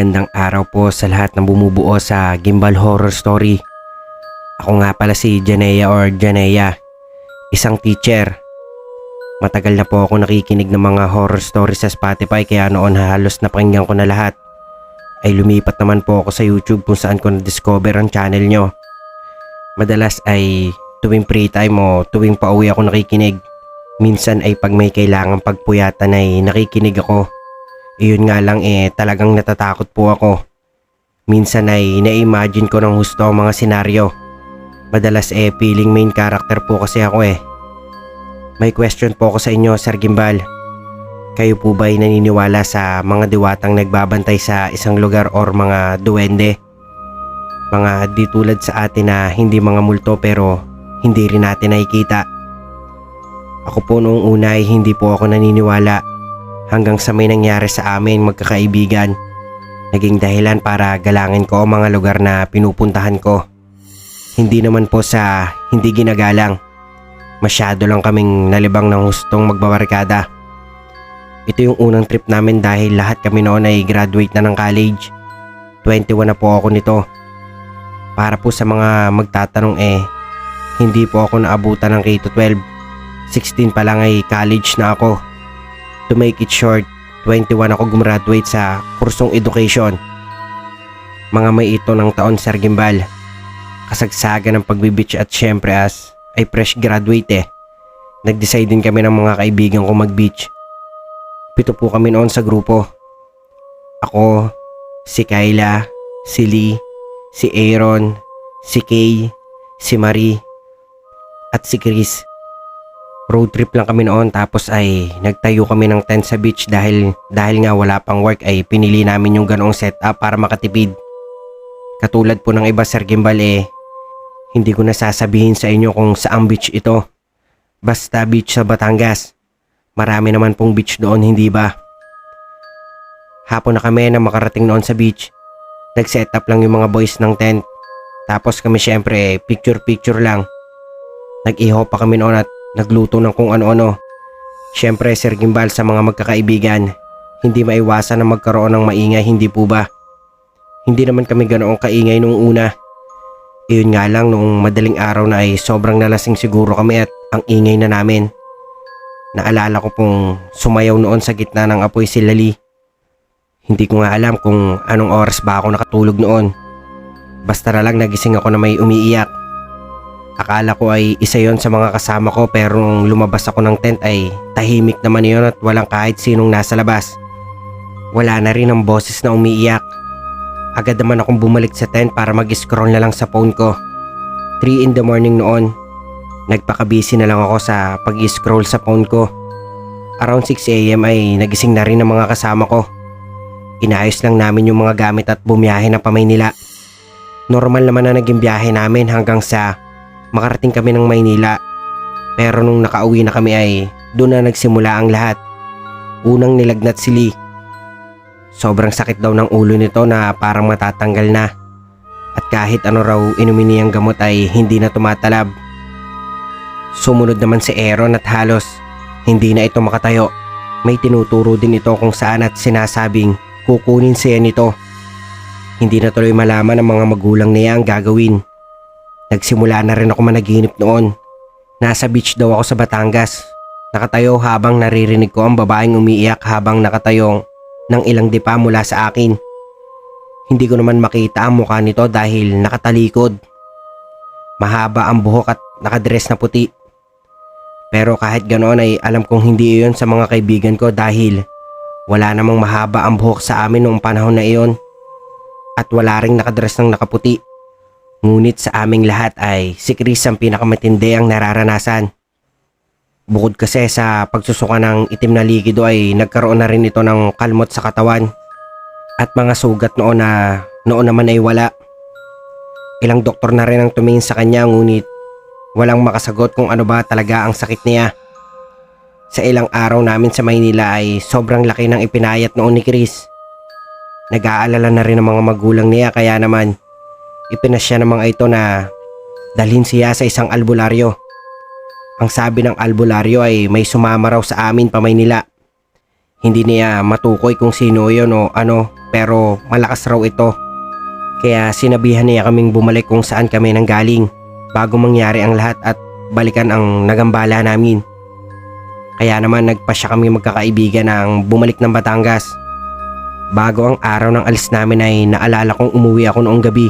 magandang araw po sa lahat ng bumubuo sa Gimbal Horror Story. Ako nga pala si Janea or Janea, isang teacher. Matagal na po ako nakikinig ng mga horror stories sa Spotify kaya noon halos napakinggan ko na lahat. Ay lumipat naman po ako sa YouTube kung saan ko na-discover ang channel nyo. Madalas ay tuwing free time o tuwing pauwi ako nakikinig. Minsan ay pag may kailangang pagpuyatan ay nakikinig ako. Iyon nga lang talagang natatakot po ako. Minsan ay na-imagine ko ng husto ang mga senaryo. Madalas feeling main character po kasi ako . May question po ako sa inyo, Sir Gimbal. Kayo po ba ay naniniwala sa mga diwatang nagbabantay sa isang lugar or mga duwende? Mga di tulad sa atin na hindi mga multo pero hindi rin natin nakikita. Ako po noong una ay hindi po ako naniniwala. Hanggang sa may nangyari sa amin magkakaibigan. Naging dahilan para galangin ko ang mga lugar na pinupuntahan ko. Hindi naman po sa hindi ginagalang. Masyado lang kaming nalibang ng hustong magbabarkada. Ito yung unang trip namin dahil lahat kami noon ay graduate na ng college. 21 na po ako nito. Para po sa mga magtatanong hindi po ako naabutan ng K-12. 16 pa lang ay college na ako. To make it short, 21 ako gumraduate sa kursong education. Mga may ito ng taon, Sir Gimbal. Kasagsagan ng pagbibitch at syempre as ay fresh graduate nag-decide din kami ng mga kaibigan ko mag-beach. 7 po kami noon sa grupo. Ako, si Kayla, si Lee, si Aaron, si Kay, si Marie, at si Chris. Road trip lang kami noon tapos ay nagtayo kami ng tent sa beach dahil nga wala pang work ay pinili namin yung ganoong setup para makatipid. Katulad po ng iba, Sir Gimbal hindi ko na sasabihin sa inyo kung saang beach ito. Basta beach sa Batangas. Marami naman pong beach doon, hindi ba? Hapon na kami na makarating noon sa beach. Nag-setup lang yung mga boys ng tent. Tapos kami syempre picture lang. Nag-iho pa kami noon at nagluto ng kung ano-ano. Syempre, Sir Gimbal, sa mga magkakaibigan, hindi maiwasan na magkaroon ng maingay, hindi po ba? Hindi naman kami ganoong kaingay nung una. Iyon nga lang noong madaling araw na ay sobrang nalasing siguro kami at ang ingay na namin. Naalala ko pong sumayaw noon sa gitna ng apoy si Lali. Hindi ko nga alam kung anong oras ba ako nakatulog noon. Basta na lang nagising ako na may umiiyak. Akala ko ay isa yon sa mga kasama ko pero nung lumabas ako ng tent ay tahimik naman yon at walang kahit sinong nasa labas. Wala na rin ang boses na umiiyak. Agad naman akong bumalik sa tent para mag-scroll na lang sa phone ko. 3 in the morning noon. Nagpaka-busy na lang ako sa pag-scroll sa phone ko. Around 6 AM ay nagising na rin ang mga kasama ko. Inayos lang namin yung mga gamit at bumiyahe na pa Maynila. Normal naman na naging biyahe namin hanggang sa makarating kami ng Maynila. Pero nung nakauwi na kami ay doon na nagsimula ang lahat. Unang nilagnat si Lee. Sobrang sakit daw ng ulo nito na parang matatanggal na. At kahit ano raw inumin niyang gamot ay hindi na tumatalab. Sumunod naman si Aaron at halos hindi na ito makatayo. May tinuturo din ito kung saan at sinasabing kukunin siya nito. Hindi na tuloy malaman ng mga magulang niya ang gagawin. Nagsimula na rin ako managinip noon. Nasa beach daw ako sa Batangas. Nakatayo habang naririnig ko ang babaeng umiiyak habang nakatayo ng ilang dipa mula sa akin. Hindi ko naman makita ang mukha nito dahil nakatalikod. Mahaba ang buhok at nakadress na puti. Pero kahit ganoon ay alam kong hindi iyon sa mga kaibigan ko dahil wala namang mahaba ang buhok sa amin noong panahon na iyon. At wala ring nakadress ng nakaputi. Ngunit sa aming lahat ay si Chris ang pinakamatindi ang nararanasan. Bukod kasi sa pagsusuka ng itim na likido ay nagkaroon na rin ito ng kalmot sa katawan. At mga sugat noon naman ay wala. Ilang doktor na rin ang tumingin sa kanya ngunit walang makasagot kung ano ba talaga ang sakit niya. Sa ilang araw namin sa Maynila ay sobrang laki ng ipinayat noon ni Chris. Nag-aalala na rin ang mga magulang niya kaya naman ipinasya ng mga ito na dalhin siya sa isang albularyo. Ang sabi ng albularyo ay may sumama raw sa amin pa Maynila. Hindi niya matukoy kung sino yon o ano pero malakas raw ito. Kaya sinabihan niya kaming bumalik kung saan kami nanggaling bago mangyari ang lahat at balikan ang nagambala namin. Kaya naman nagpasya kami magkakaibigan ng bumalik ng Batangas. Bago ang araw ng alis namin ay naalala kong umuwi ako noong gabi.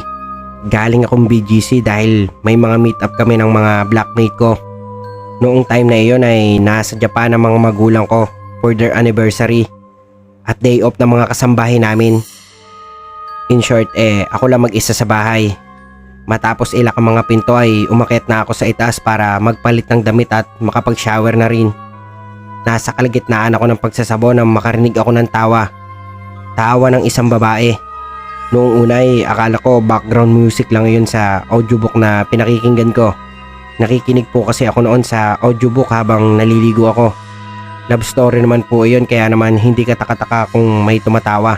Galing akong BGC dahil may mga meet up kami ng mga blackmate ko. Noong time na iyon ay nasa Japan ang mga magulang ko for their anniversary at day off ng mga kasambahay namin. In short ako lang mag-isa sa bahay. Matapos ilak ang mga pinto ay umakyat na ako sa itaas para magpalit ng damit at makapag-shower na rin. Nasa kalagitnaan ako ng pagsasabo nang makarinig ako ng tawa. Tawa ng isang babae. Noong una ay akala ko background music lang yun sa audiobook na pinakikinggan ko. Nakikinig po kasi ako noon sa audiobook habang naliligo ako. Love story naman po yun kaya naman hindi katakataka kung may tumatawa.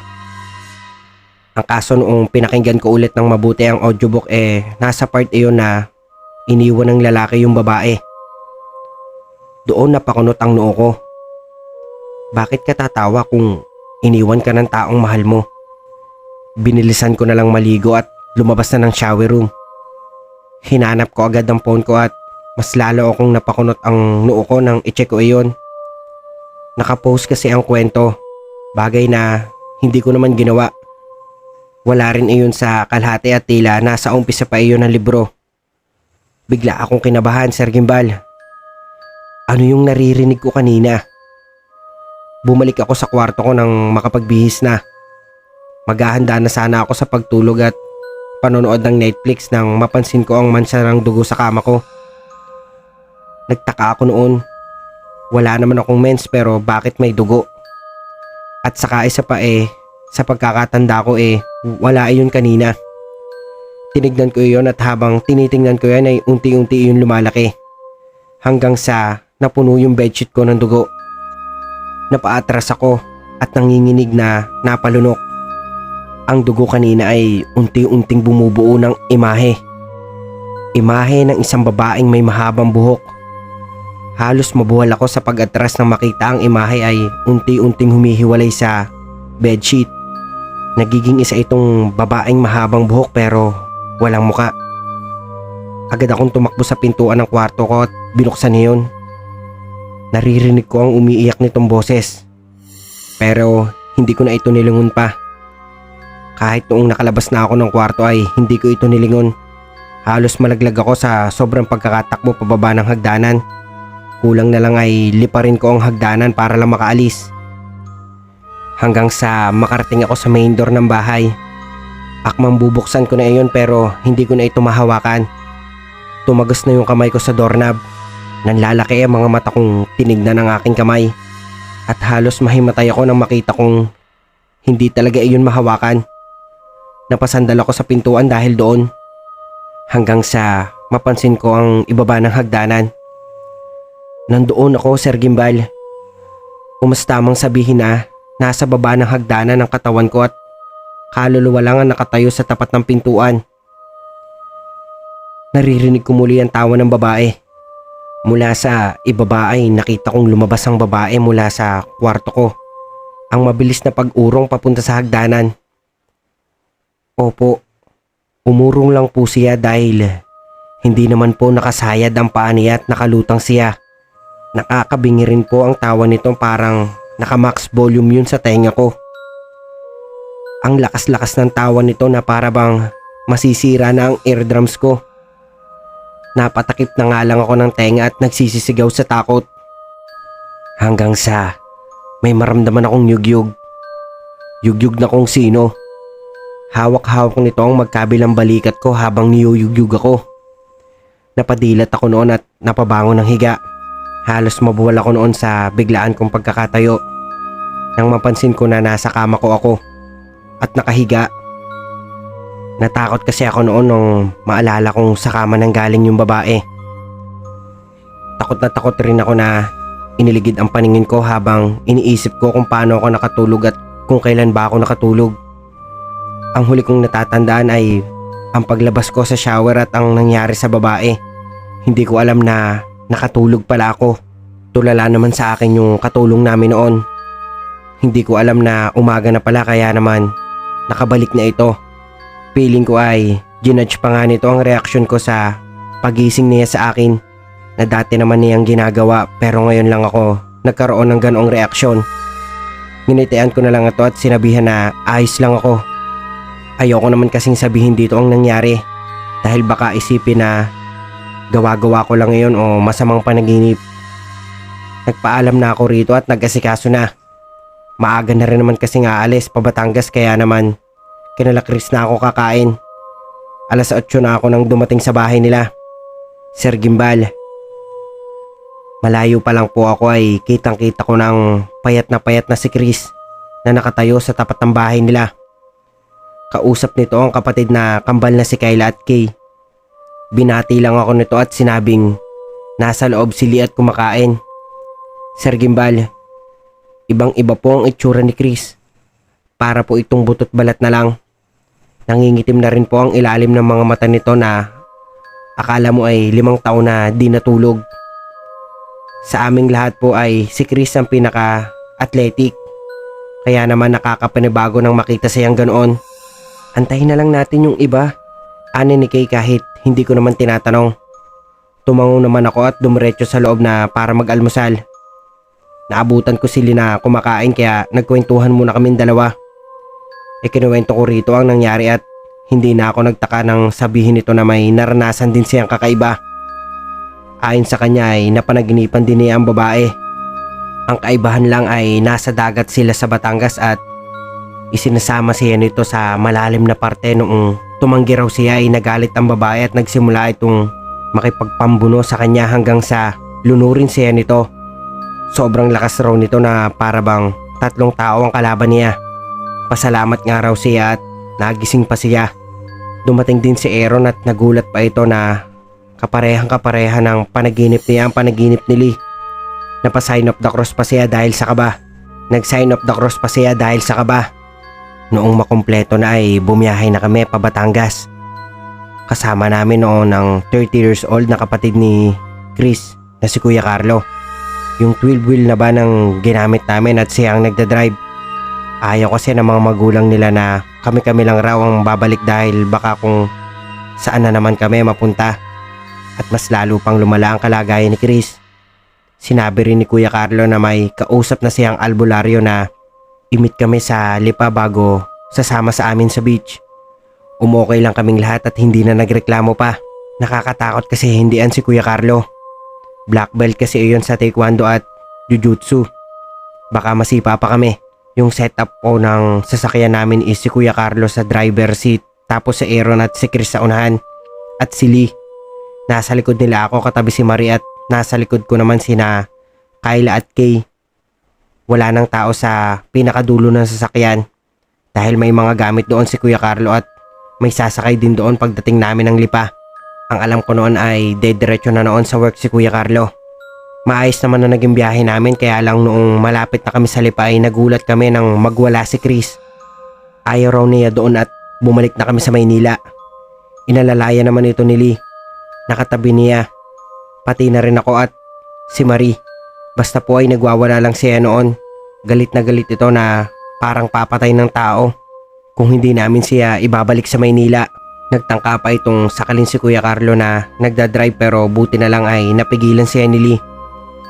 Ang kaso noong pinakinggan ko ulit ng mabuti ang audiobook nasa part iyon na iniwan ng lalaki yung babae. Doon napakunot ang noo ko. Bakit ka tatawa kung iniwan ka ng taong mahal mo? Binilisan ko na lang maligo at lumabas na ng shower room. Hinanap ko agad ang phone ko at mas lalo akong napakunot ang noo ko nang i-check ko iyon. Nakapost kasi ang kwento, bagay na hindi ko naman ginawa. Wala rin iyon sa kalahati at tila nasa umpisa pa iyon ng libro. Bigla akong kinabahan, Sir Gimbal. Ano yung naririnig ko kanina? Bumalik ako sa kwarto ko nang makapagbihis na. Maghahanda na sana ako sa pagtulog at panonood ng Netflix nang mapansin ko ang mansa ng dugo sa kama ko. Nagtaka ako noon. Wala naman akong mens pero bakit may dugo? At saka isa pa sa pagkakatanda ko wala iyon kanina. Tinignan ko iyon at habang tinitingnan ko yan ay unti-unti iyon lumalaki. Hanggang sa napuno yung bedsheet ko ng dugo. Napaatras ako at nanginginig na napalunok. Ang dugo kanina ay unti-unting bumubuo ng imahe. Imahe ng isang babaeng may mahabang buhok. Halos mabuhal ako sa pag-atras nang makita ang imahe ay unti-unting humihiwalay sa bedsheet. Nagiging isa itong babaeng mahabang buhok pero walang muka. Agad akong tumakbo sa pintuan ng kwarto ko at binuksan niyon. Naririnig ko ang umiiyak nitong boses. Pero hindi ko na ito nilingon pa. Kahit noong nakalabas na ako ng kwarto ay hindi ko ito nilingon. Halos malaglag ako sa sobrang pagkakatakbo pababa ng hagdanan. Kulang na lang ay liparin ko ang hagdanan para lang makaalis. Hanggang sa makarating ako sa main door ng bahay. Akmang bubuksan ko na iyon pero hindi ko na ito mahawakan. Tumagos na yung kamay ko sa doorknob. Nanlalaki ang mga mata kong tinignan ang aking kamay. At halos mahimatay ako nang makita kong hindi talaga iyon mahawakan. Napasandal ako sa pintuan dahil doon. Hanggang sa mapansin ko ang ibaba ng hagdanan. Nandoon ako, Sir Gimbal. Umas tamang sabihin na nasa baba ng hagdanan ng katawan ko at kaluluwa lang ang nakatayo sa tapat ng pintuan. Naririnig ko muli ang tawa ng babae. Mula sa ibaba ay nakita kong lumabas ang babae mula sa kwarto ko. Ang mabilis na pag-urong papunta sa hagdanan. Opo, umurong lang po siya dahil hindi naman po nakasayad ang paa niya at nakalutang siya. Nakakabingi rin po ang tawa nito, parang naka-max volume yun sa tenga ko. Ang lakas-lakas ng tawa nito na para bang masisira na ang eardrums ko. Napatakip na nga lang ako ng tenga at nagsisisigaw sa takot. Hanggang sa may maramdaman akong yugyug. Yugyug na kung sino. Hawak-hawak nito ang magkabilang balikat ko habang niyuyugyug ako. Napadilat ako noon at napabangon ng higa. Halos mabuwal ako noon sa biglaan kong pagkakatayo. Nang mapansin ko na nasa kama ko ako at nakahiga. Natakot kasi ako noon nung maalala kong sa kama nang galing yung babae. Takot na takot rin ako na iniligid ang paningin ko habang iniisip ko kung paano ako nakatulog at kung kailan ba ako nakatulog. Ang huli kong natatandaan ay ang paglabas ko sa shower at ang nangyari sa babae. Hindi ko alam na nakatulog pala ako. Tulala naman sa akin yung katulong namin noon. Hindi ko alam na umaga na pala kaya naman nakabalik na ito. Feeling ko ay ginudge pa nga nito ang reaksyon ko sa pagising niya sa akin na dati naman niyang ginagawa pero ngayon lang ako nagkaroon ng ganoong reaksyon. Nginitian ko na lang ito at sinabihan na ayos lang ako. Ayoko naman kasing sabihin dito ang nangyari dahil baka isipin na gawa-gawa ko lang ngayon o masamang panaginip. Nagpaalam na ako rito at nag-asikaso na. Maaga na rin naman kasing aalis pa Batangas kaya naman kinalakris na ako kakain. 8:00 na ako nang dumating sa bahay nila. Sir Gimbal, malayo pa lang po ako ay kitang-kita ko ng payat na si Chris na nakatayo sa tapat ng bahay nila. Kausap nito ang kapatid na kambal na si Kayla at Kay. Binati lang ako nito at sinabing nasa loob si Lee at kumakain. Sir Gimbal, ibang-iba po ang itsura ni Chris. Para po itong butot balat na lang. Nangingitim na rin po ang ilalim ng mga mata nito na akala mo ay 5 taon na di natulog. Sa aming lahat po ay si Chris ang pinaka-athletic. Kaya naman nakakapanibago nang makita siyang ganoon. Antayin na lang natin yung iba. Ani ni Kay kahit hindi ko naman tinatanong. Tumango naman ako at dumiretso sa loob na para mag-almusal. Naabutan ko si Lee na kumakain kaya nagkwentuhan muna kaming dalawa. Ikinuwento ko rito ang nangyari at hindi na ako nagtaka nang sabihin nito na may naranasan din siyang kakaiba. Ayon sa kanya ay napanaginipan din niya ang babae. Ang kaibahan lang ay nasa dagat sila sa Batangas at isinasama siya nito sa malalim na parte noong tumanggi raw siya ay nagalit ang babae at nagsimula itong makipagpambuno sa kanya hanggang sa lunurin siya nito. Sobrang lakas raw nito na para bang 3 tao ang kalaban niya. Pasalamat nga raw siya at nagising pa siya. Dumating din si Aaron at nagulat pa ito na kaparehang-kapareha ng panaginip niya ang panaginip ni Lee. Napa-sign of the cross pa siya dahil sa kaba. Nag-sign of the cross pa siya dahil sa kaba. Noong makumpleto na ay bumiyahe na kami pa Batangas. Kasama namin noon ang 30 years old na kapatid ni Chris na si Kuya Carlo. Yung 12 wheel na ba ng ginamit namin at siya ang nagdadrive. Ayaw kasi ng mga magulang nila na kami-kami lang raw ang babalik dahil baka kung saan na naman kami mapunta. At mas lalo pang lumala ang kalagayan ni Chris. Sinabi rin ni Kuya Carlo na may kausap na siyang albularyo na imit kami sa lipa bago sasama sa amin sa beach. Umokay lang kaming lahat at hindi na nagreklamo pa. Nakakatakot kasi hindian si Kuya Carlo. Black belt kasi iyon sa taekwondo at jujutsu. Baka masipa pa kami. Yung setup po ng sasakyan namin is si Kuya Carlo sa driver seat, tapos si Aaron at si Chris sa unahan, at si Lee. Nasa likod nila ako katabi si Marie at nasa likod ko naman sina Kayla at Kay. Wala nang tao sa pinakadulo ng sasakyan dahil may mga gamit doon si Kuya Carlo at may sasakay din doon pagdating namin ng lipa. Ang alam ko noon ay dediretso na noon sa work si Kuya Carlo. Maayos naman na naging biyahe namin kaya lang noong malapit na kami sa lipa ay nagulat kami nang magwala si Chris. Ayaw raw niya doon at bumalik na kami sa Maynila. Inalalaya naman ito ni Lee. Nakatabi niya. Pati na rin ako at si Marie. Basta po ay nagwawala lang siya noon. Galit na galit ito na parang papatay ng tao kung hindi namin siya ibabalik sa Maynila. Nagtangka pa itong sakalin si Kuya Carlo na nagdadrive pero buti na lang ay napigilan siya ni Lee.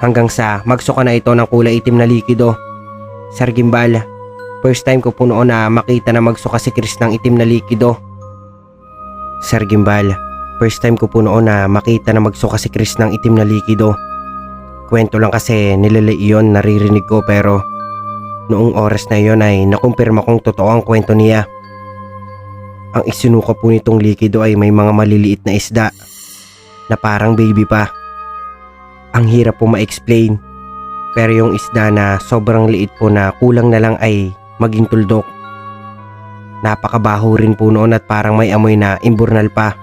Hanggang sa magsuka na ito ng kulay itim na likido. Sir Gimbal, first time ko po noon na makita na magsuka si Chris ng itim na likido. Sir Gimbal, first time ko po noon na makita na magsuka si Chris ng itim na likido. Kwento lang kasi nilala iyon naririnig ko pero noong oras na iyon ay nakumpirma kong totoo ang kwento niya. Ang isinuka po nitong likido ay may mga maliliit na isda na parang baby pa. Ang hirap po ma-explain pero yung isda na sobrang liit po na kulang na lang ay maging tuldok. Napakabaho rin po noon at parang may amoy na imburnal pa.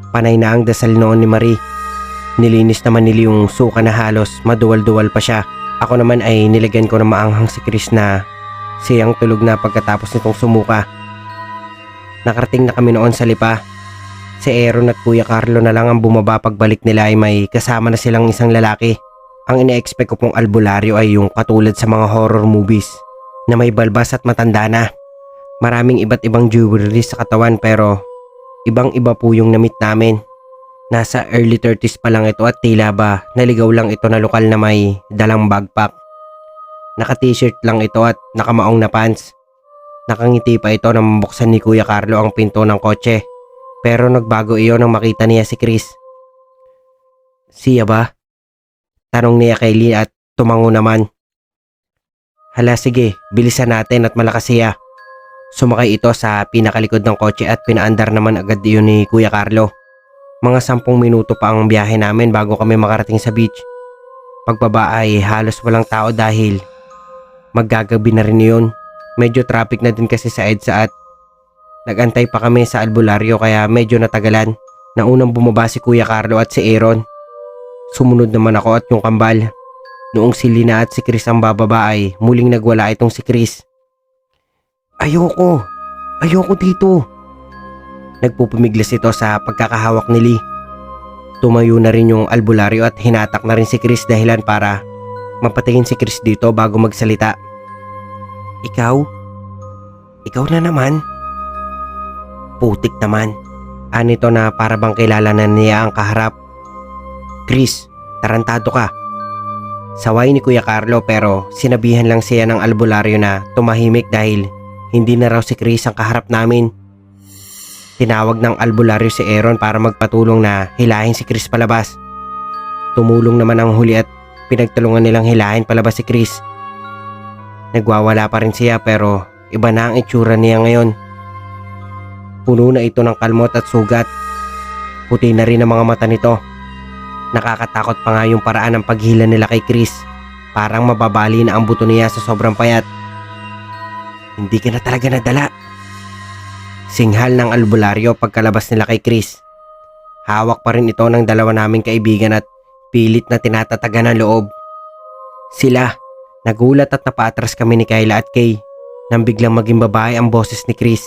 Panay na ang dasal noon ni Marie. Nilinis naman nila yung suka na halos maduwal-duwal pa siya. Ako naman ay nilagyan ko na maanghang si Chris na siyang tulog na pagkatapos nitong sumuka. Nakarating na kami noon sa lipa. Si Aaron at Kuya Carlo na lang ang bumaba pagbalik nila ay may kasama na silang isang lalaki. Ang ine-expect ko pong albularyo ay yung katulad sa mga horror movies na may balbas at matanda na. Maraming iba't ibang jewelry sa katawan pero ibang iba po yung namit namin. Nasa early 30s pa lang ito at tila ba naligaw lang ito na lokal na may dalang backpack. Naka-t-shirt lang ito at nakamaong na pants. Nakangiti pa ito nang mabuksan ni Kuya Carlo ang pinto ng kotse. Pero nagbago iyon nang makita niya si Chris. Siya ba? Tanong niya kay Lee at tumango naman. Hala sige, bilisan natin at malakas siya. Sumakay ito sa pinakalikod ng kotse at pinaandar naman agad iyon ni Kuya Carlo. Mga 10 minuto pa ang biyahe namin bago kami makarating sa beach. Pagbaba ay halos walang tao dahil maggagabi na rin yun. Medyo traffic na din kasi sa EDSA at nagantay pa kami sa albularyo kaya medyo natagalan. Naunang bumaba si Kuya Carlo at si Aaron. Sumunod naman ako at yung kambal. Noong si Lina at si Chris ang bababa ay muling nagwala itong si Chris. Ayoko dito. Nagpupumiglas ito sa pagkakahawak ni Lee. Tumayo na rin yung albularyo at hinatak na rin si Chris dahilan para mapatingin si Chris dito bago magsalita. Ikaw? Ikaw na naman? Putik naman. Anito na para bang kilala na niya ang kaharap. Chris, tarantado ka. Saway ni Kuya Carlo pero sinabihan lang siya ng albularyo na tumahimik dahil hindi na raw si Chris ang kaharap namin. Tinawag ng albularyo si Aaron para magpatulong na hilahin si Chris palabas. Tumulong naman ang huli at pinagtulungan nilang hilahin palabas si Chris. Nagwawala pa rin siya pero iba na ang itsura niya ngayon. Puno na ito ng kalmot at sugat. Puti na rin ang mga mata nito. Nakakatakot pa nga yung paraan ng paghila nila kay Chris. Parang mababali na ang buto niya sa sobrang payat. Hindi ka na talaga nadala. Singhal ng albularyo pagkalabas nila kay Chris. Hawak pa rin ito ng dalawa naming kaibigan at pilit na tinatatagan ng loob. Sila, nagulat at napatras kami ni Kyla at Kay nang biglang maging babae ang boses ni Chris.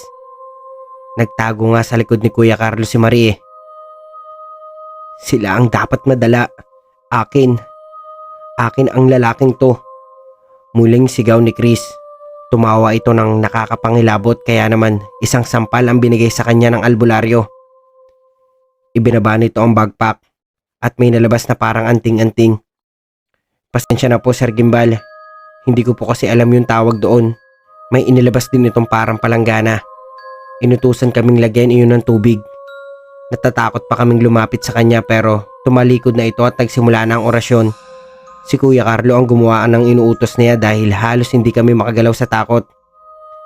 Nagtago nga sa likod ni Kuya Carlo si Marie. Sila ang dapat madala. Akin ang lalaking to. Muling sigaw ni Chris. Tumawa ito ng nakakapangilabot kaya naman isang sampal ang binigay sa kanya ng albularyo. Ibinaba nito ang backpack at may nalabas na parang anting-anting. Pasensya na po Sir Gimbal. Hindi ko po kasi alam yung tawag doon. May inilabas din itong parang palanggana. Inutusan kaming lagyan iyon ng tubig. Natatakot pa kaming lumapit sa kanya pero tumalikod na ito at nagsimula na ang orasyon. Si Kuya Carlo ang gumawa ng inuutos niya dahil halos hindi kami makagalaw sa takot.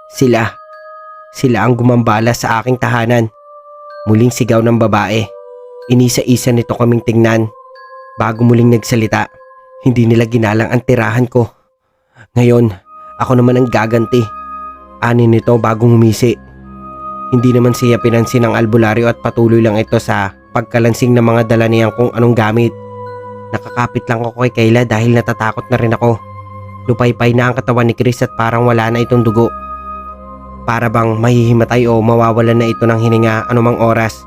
Sila ang gumambala sa aking tahanan. Muling sigaw ng babae. Inisa-isa nito kaming tingnan. Bago muling nagsalita, hindi nila ginalang ang tirahan ko. Ngayon, ako naman ang gaganti. Ani nito bagong humisi. Hindi naman siya pinansin ng albularyo at patuloy lang ito sa pagkalansing ng mga dala niyang kung anong gamit. Nakakapit lang ako kay Kayla dahil natatakot na rin ako. Lupaypay na ang katawan ni Chris at parang wala na itong dugo. Para bang mahihimatay o mawawalan na ito ng hininga anumang oras.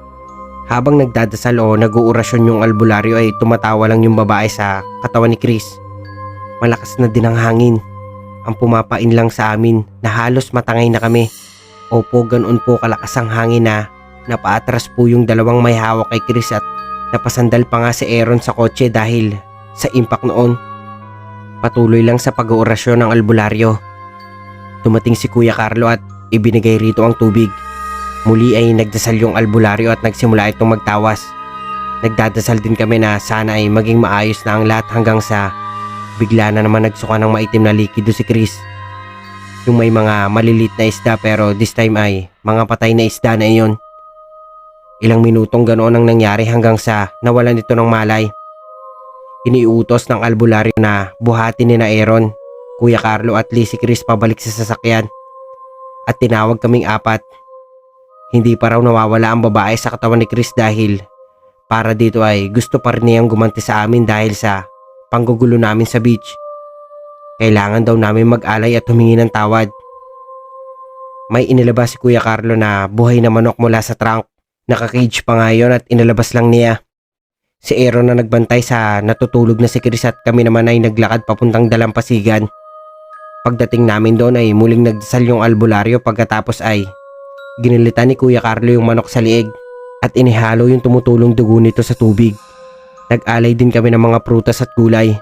Habang nagdadasal o nag-uurasyon yung albularyo ay tumatawa lang yung babae sa katawan ni Chris. Malakas na din ang hangin. Ang pumapain lang sa amin na halos matangay na kami. Opo, ganoon po kalakas ang hangin na napaatras po yung dalawang may hawak kay Chris at napasandal pa nga si Aaron sa kotse dahil sa impact noon. Patuloy lang sa pag-uurasyon ng albularyo. Dumating si Kuya Carlo at ibinigay rito ang tubig. Muli ay nagdasal yung albularyo at nagsimula itong magtawas. Nagdadasal din kami na sana ay maging maayos na ang lahat hanggang sa bigla na naman nagsuka ng maitim na likido si Chris. Yung may mga malilit na isda pero this time ay mga patay na isda na iyon. Ilang minutong ganoon ang nangyari hanggang sa nawalan ito ng malay. Iniutos ng albularyo na buhatin ni na Aaron, Kuya Carlo at Lee si Chris pabalik sa sasakyan. At tinawag kaming apat. Hindi pa raw nawawala ang babae sa katawan ni Chris dahil para dito ay gusto pa rin niyang gumanti sa amin dahil sa panggugulo namin sa beach. Kailangan daw namin mag-alay at humingi ng tawad. May inilabas si Kuya Carlo na buhay na manok mula sa trunk. Naka-cage pa nga yun at inalabas lang niya. Si Aaron na nagbantay sa natutulog na si Chris at kami naman ay naglakad papuntang dalampasigan. Pagdating namin doon ay muling nagdasal yung albularyo, pagkatapos ay ginilitan ni Kuya Carlo yung manok sa liig at inihalo yung tumutulong dugo nito sa tubig. Nag-alay din kami ng mga prutas at gulay.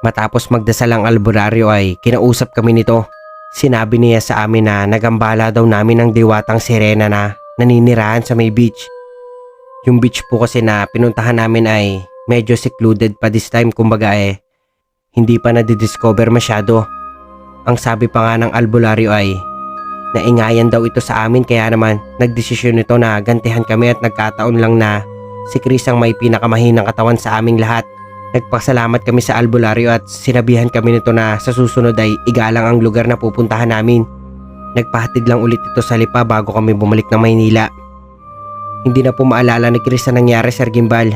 Matapos magdasal ang albularyo ay kinausap kami nito. Sinabi niya sa amin na nagambala daw namin ang diwatang sirena na naninirahan sa may beach. Yung beach po kasi na pinuntahan namin ay medyo secluded pa this time, kumbaga hindi pa nadidiscover masyado. Ang sabi pa nga ng albularyo ay naingayan daw ito sa amin, kaya naman nagdesisyon ito na gantihan kami at nagkataon lang na si Chris ang may pinakamahinang katawan sa aming lahat. Nagpasalamat kami sa albularyo at sinabihan kami nito na sa susunod ay igalang ang lugar na pupuntahan namin. Nagpahatid lang ulit ito sa Lipa bago kami bumalik ng Maynila. Hindi na po maalala ni Chris na nangyari, Sir Gimbal.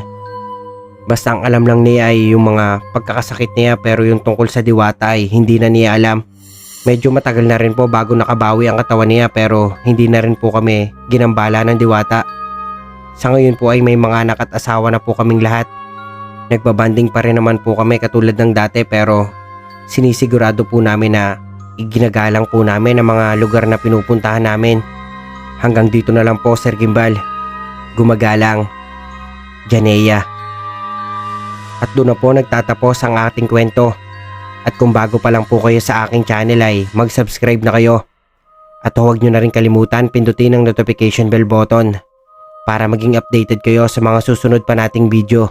Basta ang alam lang niya ay yung mga pagkakasakit niya, pero yung tungkol sa diwata ay hindi na niya alam. Medyo matagal na rin po bago nakabawi ang katawan niya, pero hindi na rin po kami ginambala ng diwata. Sa ngayon po ay may mga anak at asawa na po kaming lahat. Nagbabanding pa rin naman po kami katulad ng dati, pero sinisigurado po namin na iginagalang po namin ang mga lugar na pinupuntahan namin. Hanggang dito na lang po, Sir Gimbal. Gumagalang, Janea. At doon na po nagtatapos ang ating kwento. At kung bago pa lang po kayo sa aking channel ay mag-subscribe na kayo. At huwag nyo na rin kalimutan pindutin ang notification bell button para maging updated kayo sa mga susunod pa nating video.